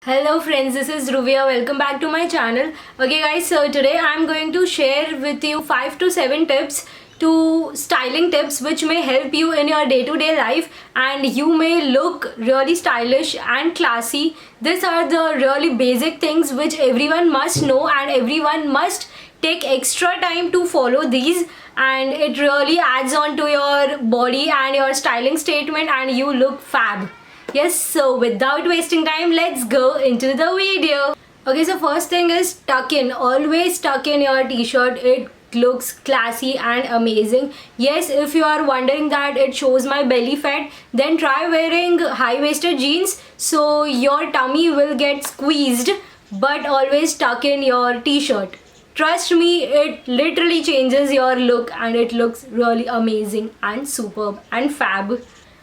Hello friends, this is Ruvia. Welcome back to my channel. Okay guys, so today I'm going to share with you 5 to 7 tips to styling tips which may help you in your day-to-day life and you may look really stylish and classy. These are the really basic things which everyone must know and everyone must take extra time to follow these, and it really adds on to your body and your styling statement and you look fab. Yes, so without wasting time, let's go into the video. Okay, so first thing is tuck in. Always tuck in your t-shirt. It looks classy and amazing. Yes, if you are wondering that it shows my belly fat, then try wearing high-waisted jeans so your tummy will get squeezed, but always tuck in your t-shirt. Trust me, it literally changes your look and it looks really amazing and superb and fab.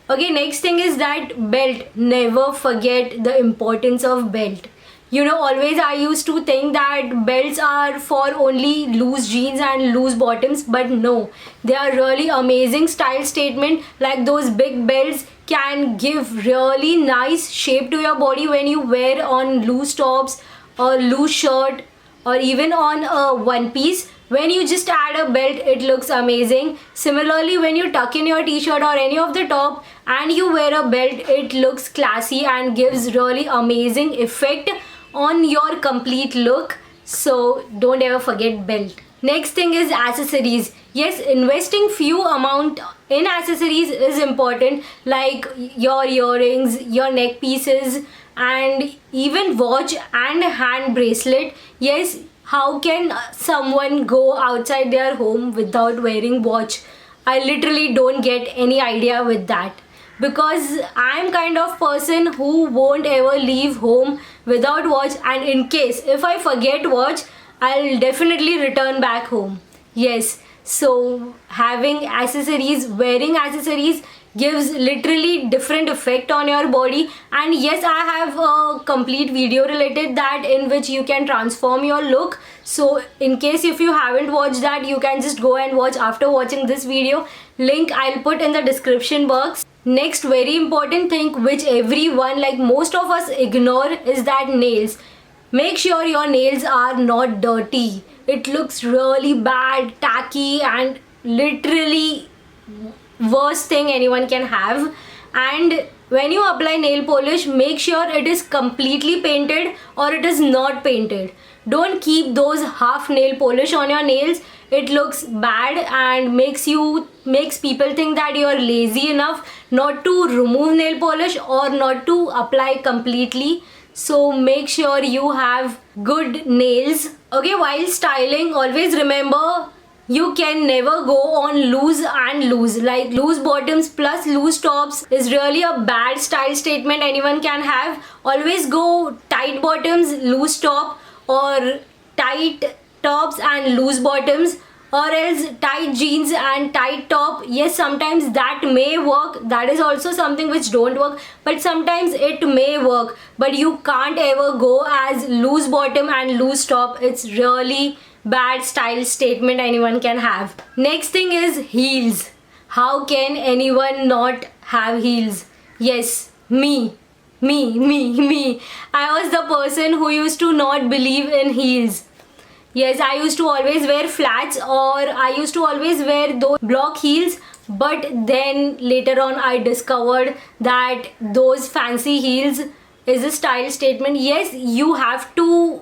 Okay, next thing is that belt. Never forget the importance of belt. Always I used to think that belts are for only loose jeans and loose bottoms, but no, they are really amazing style statement. Like those big belts can give really nice shape to your body when you wear on loose tops or loose shirt or even on a one piece. When you just add a belt, it looks amazing. Similarly, when you tuck in your t-shirt or any of the top and you wear a belt, it looks classy and gives really amazing effect on your complete look. So don't ever forget belt. Next thing is accessories. Yes, investing few amount in accessories is important, like your earrings, your neck pieces, and even watch and hand bracelet. Yes, how can someone go outside their home without wearing watch? I literally don't get any idea with that, because I'm kind of person who won't ever leave home without watch, and in case if I forget watch, I'll definitely return back home. Yes, so having accessories, wearing accessories gives literally different effect on your body. And yes, I have a complete video related that in which you can transform your look. So in case if you haven't watched that, you can just go and watch after watching this video. Link I'll put in the description box. Next very important thing which everyone, like most of us, ignore is that nails. Make sure your nails are not dirty. It looks really bad, tacky, and literally worst thing anyone can have. And when you apply nail polish, make sure it is completely painted or it is not painted. Don't keep those half nail polish on your nails. It looks bad and makes people think that you are lazy enough not to remove nail polish or not to apply completely. So make sure you have good nails. Okay, while styling, always remember you can never go on loose and loose. Like loose bottoms plus loose tops is really a bad style statement anyone can have. Always go tight bottoms, loose top, or tight tops and loose bottoms, or else tight jeans and tight top. Yes, sometimes that may work. That is also something which don't work, but sometimes it may work. But you can't ever go as loose bottom and loose top. It's really bad style statement anyone can have. Next thing is heels. How can anyone not have heels? Yes, me. I was the person who used to not believe in heels. Yes, I used to always wear flats or I used to always wear those block heels, but then later on I discovered that those fancy heels is a style statement. Yes, you have to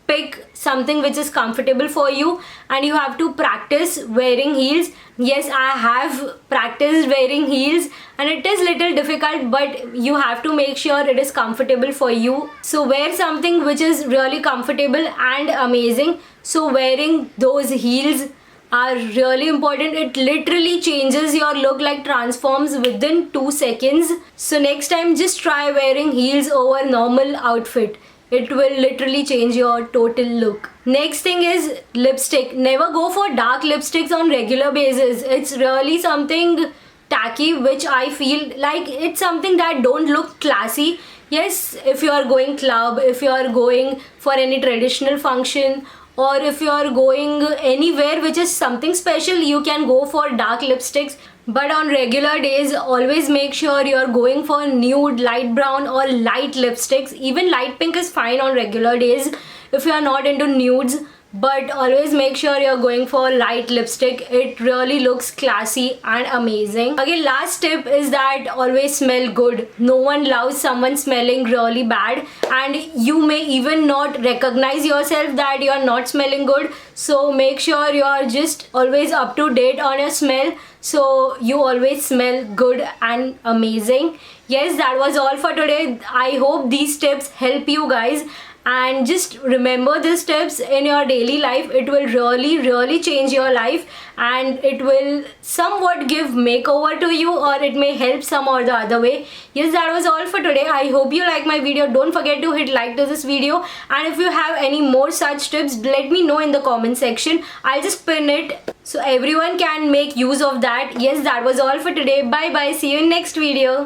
pick something which is comfortable for you and you have to practice wearing heels. Yes, I have practiced wearing heels and it is little difficult, but you have to make sure it is comfortable for you. So wear something which is really comfortable and amazing. So wearing those heels are really important. It literally changes your look, like transforms within 2 seconds. So next time just try wearing heels over normal outfit. It will literally change your total look. Next thing is lipstick. Never go for dark lipsticks on regular basis. It's really something tacky, which I feel like it's something that don't look classy. Yes, if you are going club, if you are going for any traditional function, or if you are going anywhere which is something special, you can go for dark lipsticks. But on regular days, always make sure you're going for nude, light brown or light lipsticks. Even light pink is fine on regular days if you are not into nudes, but always make sure you're going for light lipstick. It really looks classy and amazing. Again, last tip is that always smell good. No one loves someone smelling really bad, and you may even not recognize yourself that you're not smelling good. So make sure you're just always up to date on your smell, so you always smell good and amazing. Yes, that was all for today. I hope these tips help you guys, and just remember these tips in your daily life. It will really change your life, and it will somewhat give makeover to you, or it may help some or the other way. Yes, that was all for today. I hope you like my video. Don't forget to hit like to this video, and if you have any more such tips, let me know in the comment section. I'll just pin it so everyone can make use of that. Yes, that was all for today. Bye bye. See you in next video.